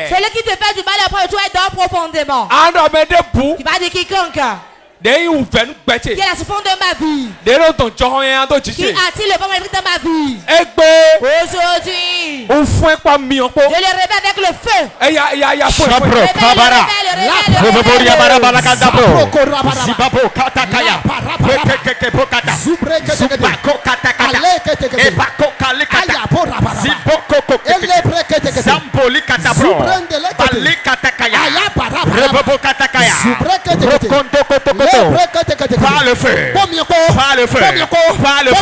Celui qui te fait du mal après toi et dort profondément. Tu vas dire quiconque qui est la souffrance de ma vie, qui attire le bon esprit dans ma vie, aujourd'hui je le réveille avec le feu. Par le feu, par le feu, par le feu,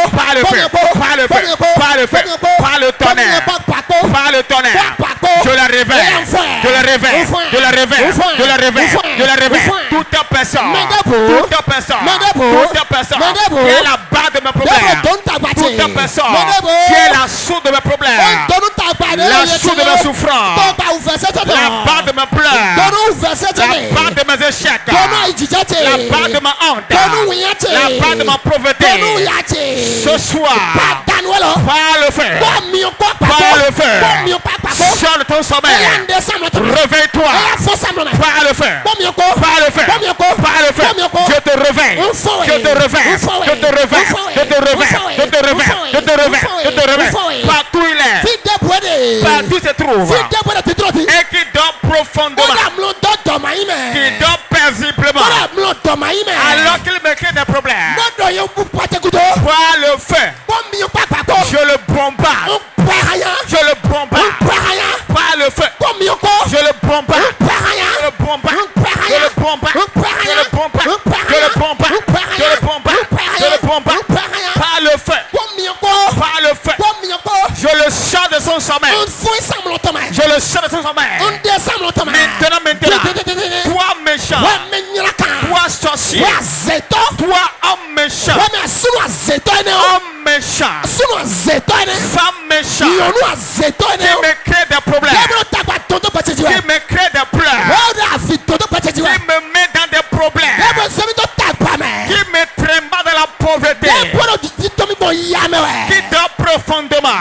par le feu, par le feu, par le feu, par le tonnerre, par le tonnerre, je la réveille, je la réveille, je la réveille, je la réveille, je la réveille. Toute personne, toute personne, toute personne qui est la base de mes problèmes, toute personne qui est la source de mes problèmes, la source de mes souffrances, la base de mes pleurs, la base de mes échecs, la base de ma honte, la base de ma pauvreté. Ce soir, par le feu, par le feu, sors de ton sommeil, réveille-toi, par le feu, par le feu, par le feu, je te réveille, je te réveille, je te réveille, je te réveille, je te réveille, je te réveille, je te réveille, partout il est, trouve et qui dort profondément, qui dort paisiblement, alors qu'il me crée des problèmes, par le feu, je le bombarde. Je le bombarde. Par le feu, je le bombarde. Je le bombarde. Je le bombarde. Je le bombarde. Je le bombarde. Je le bombarde. Je le bombarde. Par le feu. Par le feu. Je le sors de son sommeil. Je le sors de son sommeil. Maintenant. Toi méchant. Toi sorcier. Toi homme méchant. Homme méchant. Femme méchant. Qui me crée des problèmes. Qui me crée des pleurs. Qui me met dans des problèmes. Qui me traîne dans la pauvreté. Qui dort profondément.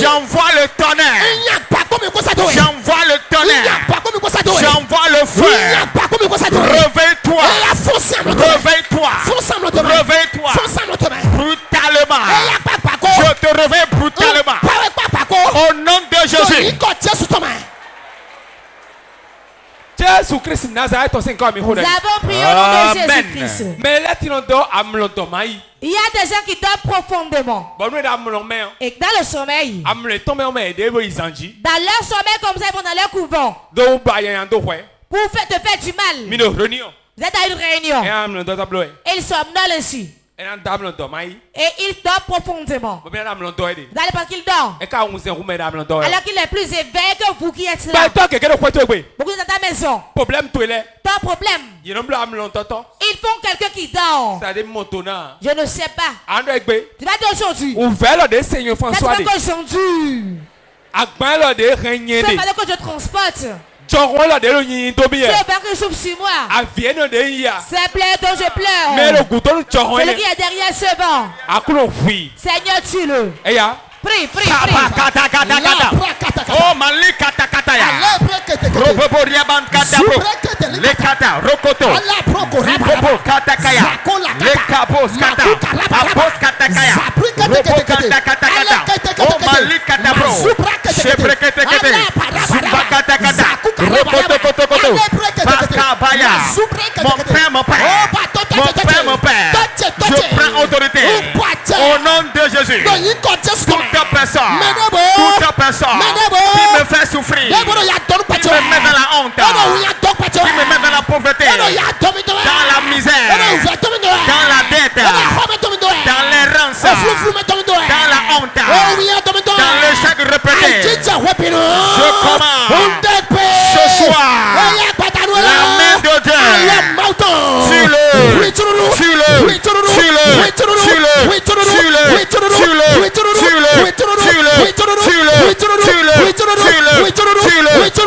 J'envoie le tonnerre. J'envoie le tonnerre. J'envoie le feu. Réveille-toi. Réveille-toi. Réveille-toi. Brutalement. Je te réveille brutalement. Au nom de Jésus. Jésus-Christ Nazareth, nous avons prié au nom de Jésus-Christ. Mais là, il y a des gens qui dorment profondément. Et dans le sommeil, dans leur sommeil comme ça, ils vont dans leur couvent pour te faire du mal. Vous êtes à une réunion et ils somnolent ici. Et il dort profondément. Vous allez penser qu'il dort alors qu'il est plus éveillé que vous qui êtes là. Beaucoup dans ta maison. Ton problème. Ils font quelqu'un qui dort. Je ne sais pas. Tu vas dire aujourd'hui. C'est pas que je transporte. C'est pas que je souffre sur moi. C'est plein dont je pleure. Celui qui est derrière ce banc. Seigneur, tue-le. Prie. Oh, Mali Katakataya. Roboboria Bankatabo. Les Kata, Rokoto. Ribobo Katakaya. Les Kabos Kata. Abos Katakaya. Robo Katakata. Oh, Mali Katabro. Shebreketekete. Zumba Katakata. Rokoto. Paskabaya. Mon père. Mon père. Je prends autorité. Au nom de Jésus. Toute personne qui me fait souffrir, qui me met dans la honte, qui me met dans la pauvreté, dans la misère, dans la dette, dans l'errance, dans la honte, dans l'échec répété, je commande ce soir la main de Dieu.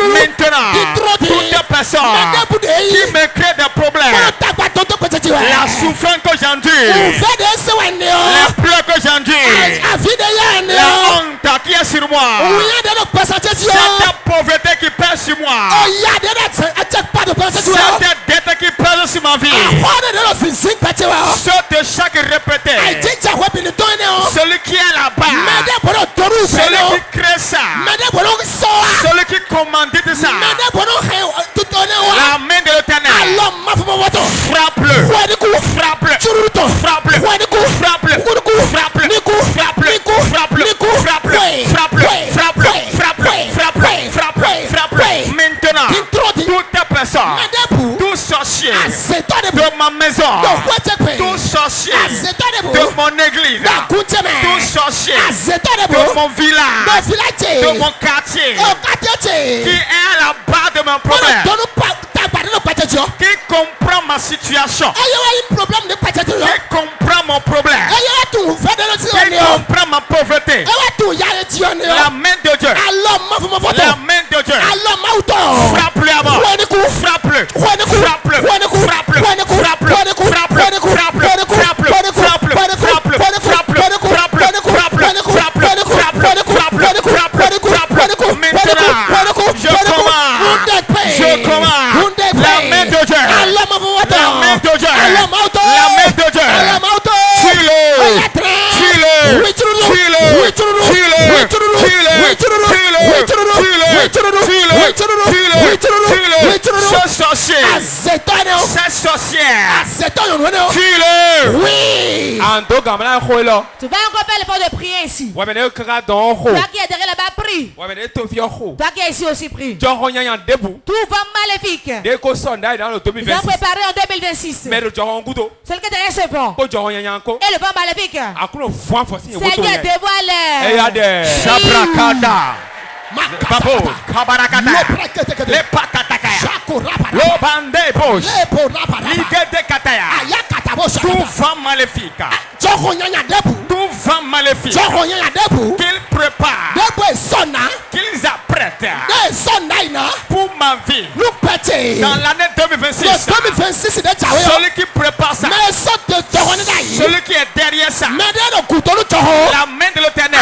Maintenant, toute personne qui me crée des problèmes, la souffrance que j'endure, les pleurs que j'endure, la honte qui est sur moi, cette pauvreté qui pèse sur moi, cette dette qui pèse sur ma vie, ce échec répété, celui qui est là-bas, celui qui crée ça, celui qui commandite ça, la main de l'Éternel, frappe-le, maintenant, toute personne, tout sorcier de ma maison, tout sorcier de mon église, tout sorcier de mon village, de mon quartier, qui est à la base de mon problème, qui comprend ma situation, qui comprend mon problème, qui comprend ma pauvreté, la main de Dieu, la main de Dieu, frappe-le à mort, frappe-le, je commande la main de Dieu, tue-le, Cette sorcière. Tue-le. Oui. Tu vas encore faire l'effort de prier ici. Toi qui es derrière là-bas, prie. Toi qui es ici aussi, prie. Tout va maléfique. Ils ont préparé en 2026. Celui qui est derrière ce vent. Et le vent maléfique. Seigneur, dévoile. Shabrakada. Babo, Kabarakata, le Pakataka, le Bande Bosch, l'Igede Kataya, tout vent maléfique, tout vent maléfique, qu'ils préparent, qu'ils apprêtent pour ma vie, dans l'année 2026, celui qui prépare ça, celui qui est derrière ça, la main de l'Éternel,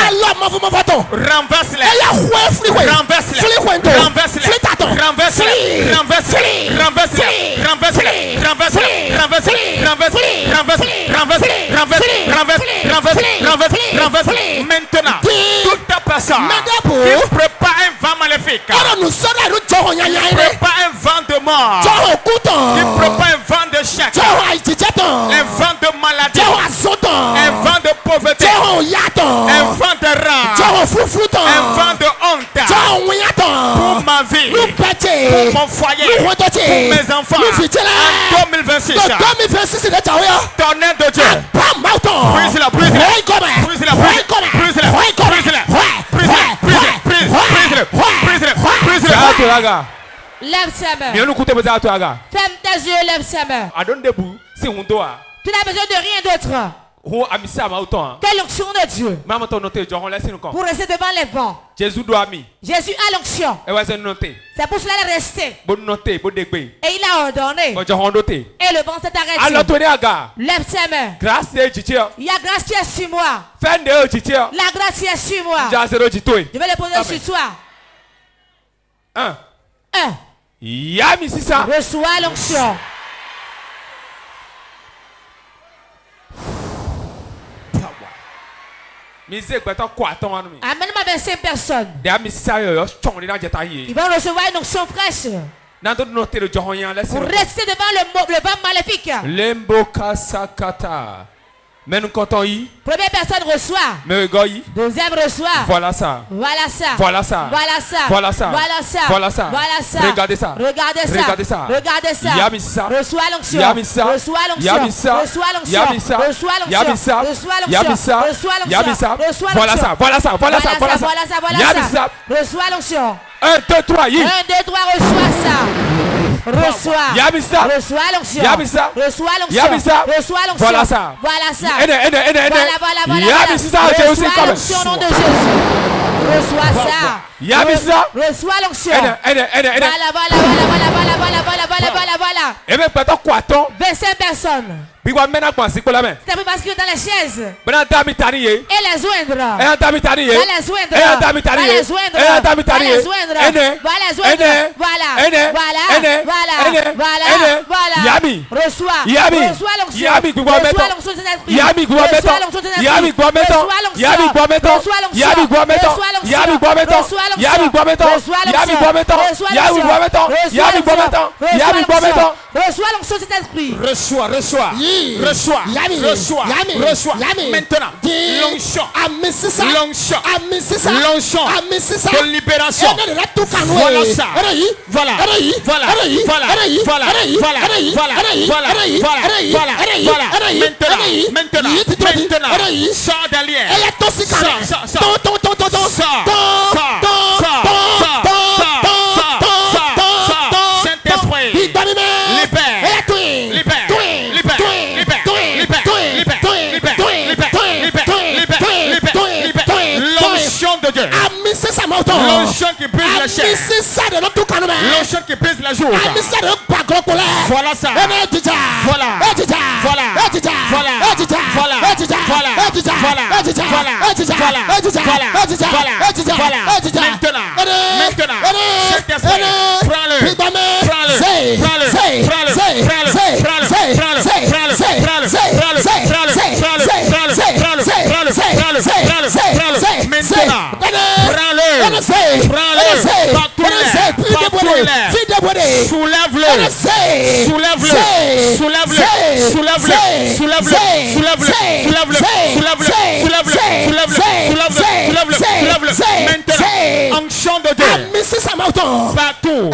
renverse-les. Renverse-les, renverse-les, renverse-les. Maintenant, toute personne qui prépare un vent maléfique, qui prépare un vent de mort, qui prépare un vent de chèque, un vent de maladie, un vent de pauvreté, un vent de rage, un vent de honte, pour ma vie, pour mon foyer, pour mes enfants, en 2026, tonnerre de Dieu, brise-la, brise-la, brise-la, brise-la, brise-la. Lève sa main. Ferme tes yeux, lève sa main. Tu n'as besoin de rien d'autre. Quelle onction de Dieu pour rester devant les vents. Jésus a l'onction. C'est pour cela qu'il est resté. Et il a ordonné. Et le vent s'est arrêté. Lève sa main. Il y a grâce qui est sur moi. La grâce qui est sur moi. Je vais le poser sur toi. Reçois l'onction. Amène-moi 25 personnes. Ils vont recevoir une onction fraîche. Pour rester devant le vent maléfique. Première personne reçoit. Deuxième reçoit. Voilà ça. Voilà ça. Voilà ça. Voilà ça. Voilà ça. Voilà ça. Voilà ça. Voilà ça. Regardez ça. Regardez ça. Regardez ça. Regardez ça. Yamissa. Reçois l'onction. Yamissa. Reçois l'onction. Yamissa. Reçois l'onction. Yamissa. Reçois l'onction. Yamissa. Reçois l'onction. Yamissa. Reçois l'onction. Yamissa. Reçois Voilà l'onction. ça. Voilà ça. Voilà ça. Voilà ça. Voilà ça. Voilà Yamissa. ça. Reçois l'onction. 1, 2, 3, 1, 2, 3, reçois ça. Reçois. Yamissa. Reçois l'onction. Yamissa. Reçois l'onction. Yamissa. Reçois l'onction. Voilà ça. Voilà ça. Voilà. Yamissa. Reçois l'onction au nom de Jésus. Reçois ça. Yamissa. Reçois l'onction. Voilà. Et même pas quoi 25 personnes. C'est parce qu'il est dans les chaises. Et les joindre. Va les joindre. Voilà. Yami. Reçois. Yami. Reçois l'onction. Yami. Reçois l'onction de Saint-Esprit. Yami. Reçois l'onction de Saint-Esprit. Yami. Reçois l'onction. Yami. Reçois l'onction. Yami. Reçois l'onction. Yami. Reçois l'onction. Yami. Reçois l'onction. Yami. Reçois l'onction de Saint-Esprit. Reçois. Maintenant, l'onction de libération. Voilà ça. Voilà. Maintenant. Sors derrière. Saint-Esprit. L'onction de Dieu. L'onction qui brise la chair. L'onction qui brise la joue. Voilà ça. Voilà. Maintenant. Saint-Esprit. Prends-le. Soulève-le. Maintenant, onction de Dieu. Partout.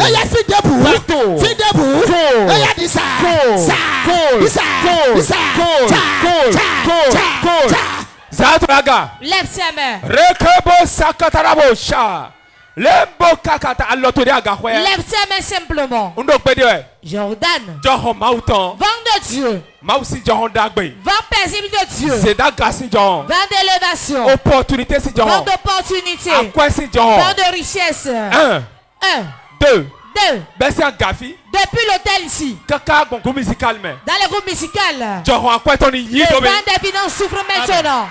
Lève ses mains. Lève ses mains simplement. Jordan. Vent de Dieu. Vent paisible de Dieu. Vent d'élévation. Vent d'opportunité. Vent de richesse. 1, 2. Depuis l'hôtel ici. Dans le groupe musical. Le vent des finances souffre maintenant.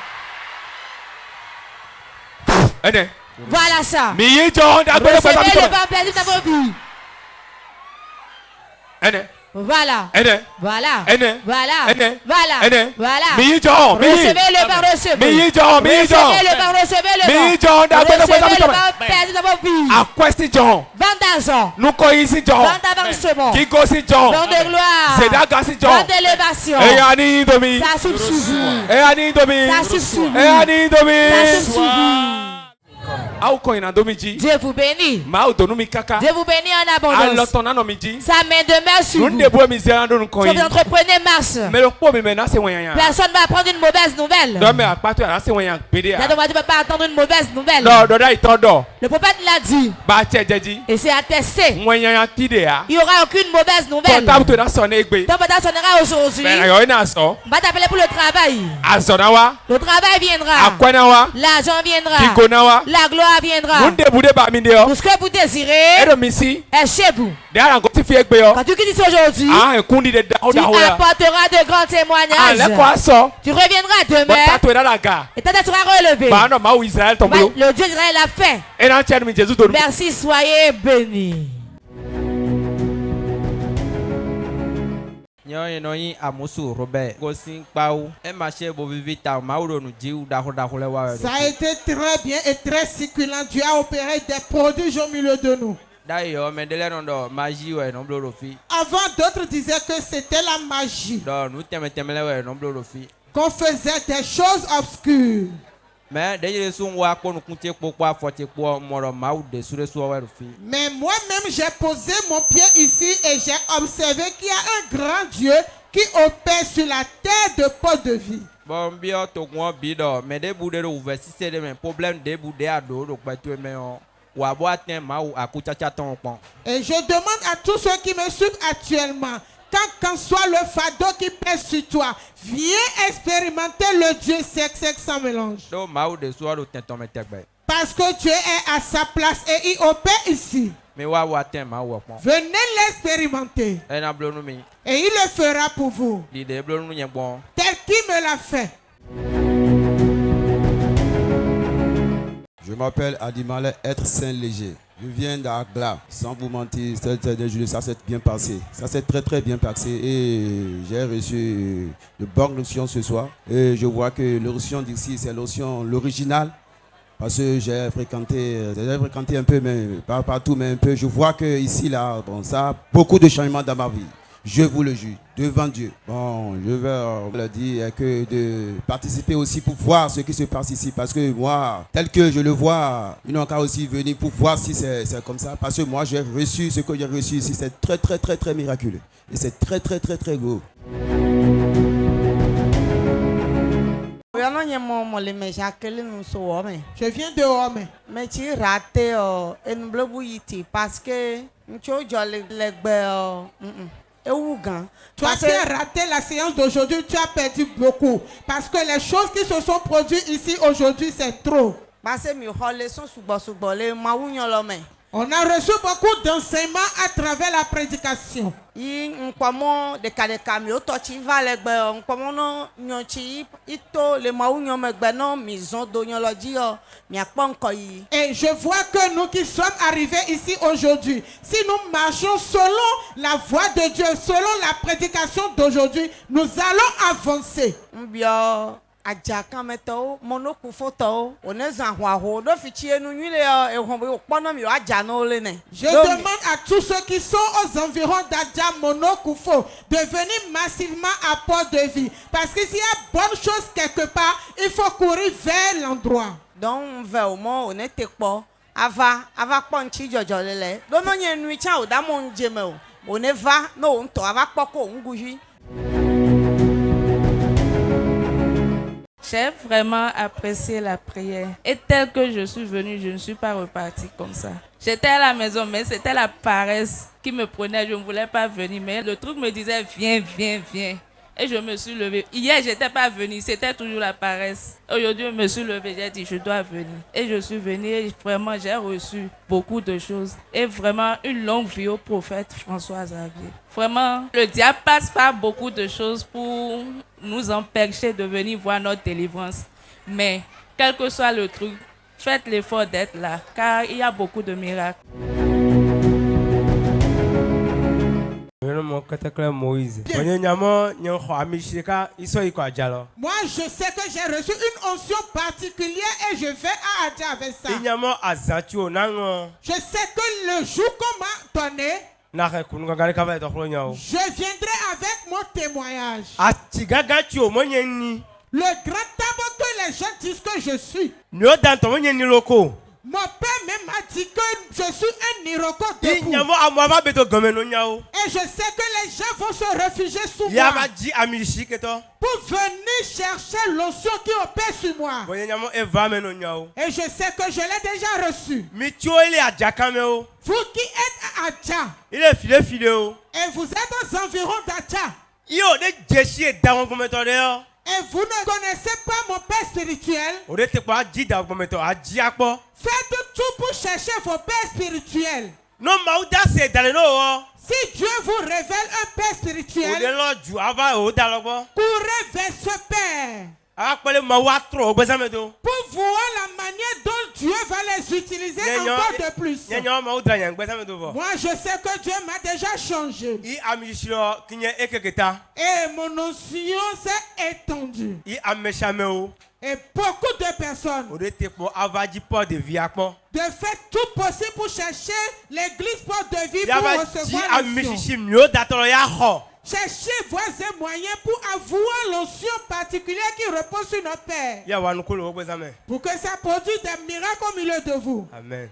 Voilà ça. Recevez le vent paisible dans vos vies. Voilà. Voilà. Voilà. Voilà. Voilà. Recevez le vent, recevez. Recevez le vent, recevez le vent. Recevez le vent paisible dans vos vies. Vent d'argent. Vent d'avancement. Vent de gloire. Vent d'élévation. Ça souffle sur vous. Ça souffle sur vous. Ça souffle sur vous. Dieu vous bénit. Dieu vous bénit en abondance. Sa main demeure sur vous. Si vous entreprenez marche, personne ne va prendre une mauvaise nouvelle. Dieu ne va pas attendre une mauvaise nouvelle. Le prophète l'a dit. Et c'est attesté. Il n'y aura aucune mauvaise nouvelle. Ton portable sonnera aujourd'hui. On va t'appeler pour le travail. Le travail viendra. L'argent viendra. La gloire viendra. Tout ce que vous désirez est chez vous. Quand tu quittes ici aujourd'hui, tu apporteras de grands témoignages. Tu reviendras demain et ta tête sera relevée. Le Dieu d'Israël l'a fait. Merci, soyez bénis. Ça a été très bien et très succulent. Dieu a opéré des prodiges au milieu de nous. Avant, d'autres disaient que c'était la magie. Qu'on faisait des choses obscures. Mais moi-même, j'ai posé mon pied ici et j'ai observé qu'il y a un grand Dieu qui opère sur la terre de pot de vie. Et je demande à tous ceux qui me suivent actuellement, quand soit le fardeau qui pèse sur toi, viens expérimenter le Dieu sec sans mélange. Parce que Dieu est à sa place et il opère ici. Venez l'expérimenter. Et il le fera pour vous. Tel qu'il me l'a fait. Je m'appelle Adimale, être saint léger. Je viens d'Agla, sans vous mentir, ça s'est bien passé. Ça s'est très très bien passé et j'ai reçu de bonnes notions ce soir. Et je vois que l'onction d'ici, c'est l'onction l'original. Parce que j'ai fréquenté un peu, mais pas partout, mais un peu. Je vois que ici, là, bon, ça a beaucoup de changements dans ma vie. Je vous le jure, devant Dieu. Bon, je vais le dire que de participer aussi pour voir ce qui se passe ici. Parce que moi, tel que je le vois, ils n'ont qu'à aussi venir pour voir si c'est comme ça. Parce que moi, j'ai reçu ce que j'ai reçu ici. C'est très, très, très, très miraculeux. Et c'est très, très, très, très gros. Je viens de Rome. Mais tu raté parce que toi qui as raté la séance d'aujourd'hui, tu as perdu beaucoup. Parce que les choses qui se sont produites ici aujourd'hui, c'est trop. On a reçu beaucoup d'enseignements à travers la prédication. Et je vois que nous qui sommes arrivés ici aujourd'hui, si nous marchons selon la voie de Dieu, selon la prédication d'aujourd'hui, nous allons avancer. Adjakameto, monokufoto, on est en roi, de fichier nous et on va prendre mieux Adjanolene. Je demande à tous ceux qui sont aux environs d'Adja Monokufo de venir massivement à Port de Vie. Parce que s'il y a bonne chose quelque part, il faut courir vers l'endroit. Donc, vers moi, on était pas. Ava ponchi jojolele. Don't know yen nuit au damon jemel. On est va, non, on to ava poko nguji. J'ai vraiment apprécié la prière. Et tel que je suis venue, je ne suis pas repartie comme ça. J'étais à la maison, mais c'était la paresse qui me prenait. Je ne voulais pas venir, mais le truc me disait, viens, viens, viens. Et je me suis levée. Hier, je n'étais pas venue, c'était toujours la paresse. Aujourd'hui, je me suis levée, j'ai dit, je dois venir. Et je suis venue et vraiment, j'ai reçu beaucoup de choses. Et vraiment, une longue vie au prophète François Xavier. Vraiment, le diable passe par beaucoup de choses pour nous empêcher de venir voir notre délivrance. Mais, quel que soit le truc, faites l'effort d'être là, car il y a beaucoup de miracles. Moi, je sais que j'ai reçu une onction particulière et je vais à Adja avec ça. Je sais que le jour qu'on m'a donné, je viendrai avec mon témoignage. Le grand tableau que les gens disent que je suis. Mon père même m'a dit que je suis un Iroko debout. Et je sais que les gens vont se réfugier sous moi pour venir chercher l'onction qui opère sur moi. Et je sais que je l'ai déjà reçu. Vous qui êtes à Adja et vous êtes aux environs d'Adja et vous ne connaissez pas mon père spirituel, faites tout pour chercher vos pères spirituels. Si Dieu vous révèle un père spirituel, courez vers ce père pour voir la manière dont Dieu va les utiliser encore de plus. Moi, je sais que Dieu m'a déjà changé. Et mon onction s'est étendue. Et beaucoup de personnes de faire tout possible pour chercher l'église Port de Vie pour recevoir l'onction. Cherchez voies et moyens pour avoir l'onction particulière qui repose sur notre Père. Pour que ça produise des miracles au milieu de vous. Amen.